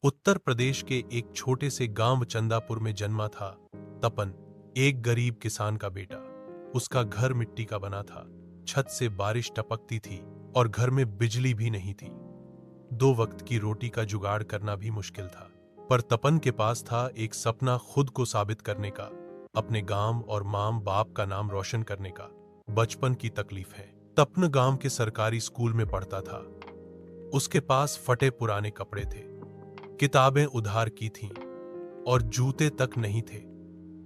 उत्तर प्रदेश के एक छोटे से गांव चंदापुर में जन्मा था तपन, एक गरीब किसान का बेटा। उसका घर मिट्टी का बना था, छत से बारिश टपकती थी और घर में बिजली भी नहीं थी। 2 वक्त की रोटी का जुगाड़ करना भी मुश्किल था। पर तपन के पास था एक सपना, खुद को साबित करने का, अपने गांव और माम बाप का नाम रोशन करने का। बचपन की तकलीफ है। तपन गांव के सरकारी स्कूल में पढ़ता था। उसके पास फटे पुराने कपड़े थे, किताबें उधार की थीं और जूते तक नहीं थे।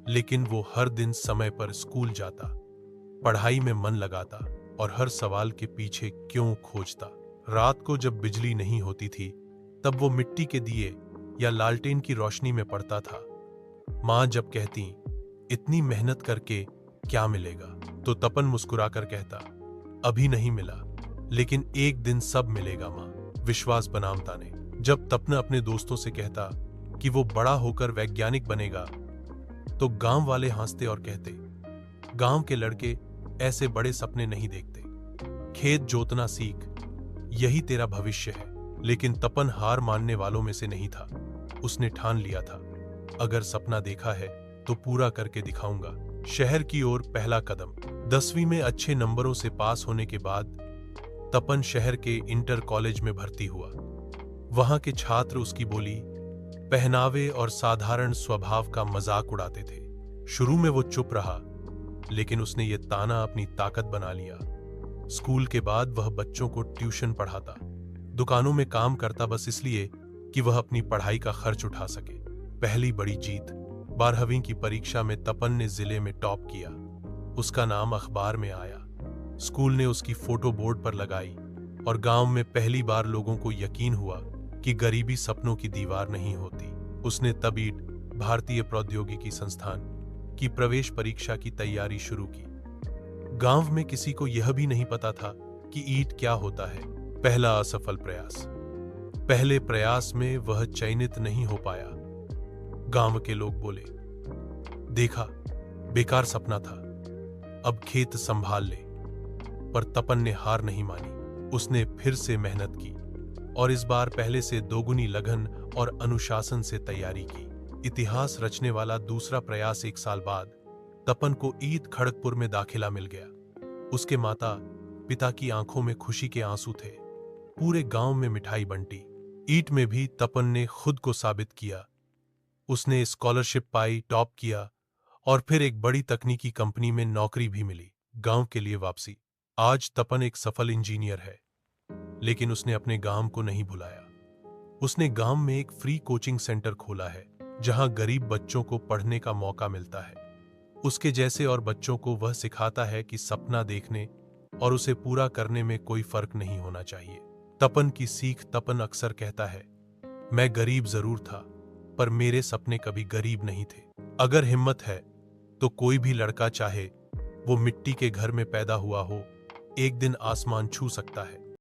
लेकिन वो हर दिन समय पर स्कूल जाता, पढ़ाई में मन लगाता और हर सवाल के पीछे क्यों खोजता। रात को जब बिजली नहीं होती थी तब वो मिट्टी के दिए या लालटेन की रोशनी में पढ़ता था। माँ जब कहती, इतनी मेहनत करके क्या मिलेगा, तो तपन मुस्कुराकर कहता, अभी नहीं मिला, लेकिन एक दिन सब मिलेगा माँ, विश्वास बनामता ने। जब तपन अपने दोस्तों से कहता कि वो बड़ा होकर वैज्ञानिक बनेगा, तो गांव वाले हंसते और कहते, गांव के लड़के ऐसे बड़े सपने नहीं देखते, खेत जोतना सीख, यही तेरा भविष्य है। लेकिन तपन हार मानने वालों में से नहीं था। उसने ठान लिया था, अगर सपना देखा है तो पूरा करके दिखाऊंगा। शहर की ओर पहला कदम। 10वीं में अच्छे नंबरों से पास होने के बाद तपन शहर के इंटर कॉलेज में भर्ती हुआ। वहां के छात्र उसकी बोली, पहनावे और साधारण स्वभाव का मजाक उड़ाते थे। शुरू में वो चुप रहा, लेकिन उसने ये ताना अपनी ताकत बना लिया। स्कूल के बाद वह बच्चों को ट्यूशन पढ़ाता, दुकानों में काम करता, बस इसलिए कि वह अपनी पढ़ाई का खर्च उठा सके। पहली बड़ी जीत, 12वीं की परीक्षा में तपन ने जिले में टॉप किया। उसका नाम अखबार में आया। स्कूल ने उसकी फोटो बोर्ड पर लगाई और गांव में पहली बार लोगों को यकीन हुआ कि गरीबी सपनों की दीवार नहीं होती। उसने तब ईट, भारतीय प्रौद्योगिकी संस्थान की प्रवेश परीक्षा की तैयारी शुरू की। गांव में किसी को यह भी नहीं पता था कि ईट क्या होता है। पहला असफल प्रयास। पहले प्रयास में वह चयनित नहीं हो पाया। गांव के लोग बोले, देखा, बेकार सपना था, अब खेत संभाल ले। पर तपन ने हार नहीं मानी। उसने फिर से मेहनत की और इस बार पहले से दोगुनी लगन और अनुशासन से तैयारी की। इतिहास रचने वाला दूसरा प्रयास 1 साल बाद तपन को ईट खड़गपुर में दाखिला मिल गया। उसके माता पिता की आंखों में खुशी के आंसू थे। पूरे गांव में मिठाई बंटी। ईट में भी तपन ने खुद को साबित किया। उसने स्कॉलरशिप पाई, टॉप किया और फिर एक बड़ी तकनीकी कंपनी में नौकरी भी मिली। गांव के लिए वापसी। आज तपन एक सफल इंजीनियर है, लेकिन उसने अपने गांव को नहीं भुलाया। उसने गांव में एक फ्री कोचिंग सेंटर खोला है, जहां गरीब बच्चों को पढ़ने का मौका मिलता है। उसके जैसे और बच्चों को वह सिखाता है कि सपना देखने और उसे पूरा करने में कोई फर्क नहीं होना चाहिए। तपन की सीख। तपन अक्सर कहता है, मैं गरीब जरूर था, पर मेरे सपने कभी गरीब नहीं थे। अगर हिम्मत है तो कोई भी लड़का, चाहे वो मिट्टी के घर में पैदा हुआ हो, एक दिन आसमान छू सकता है।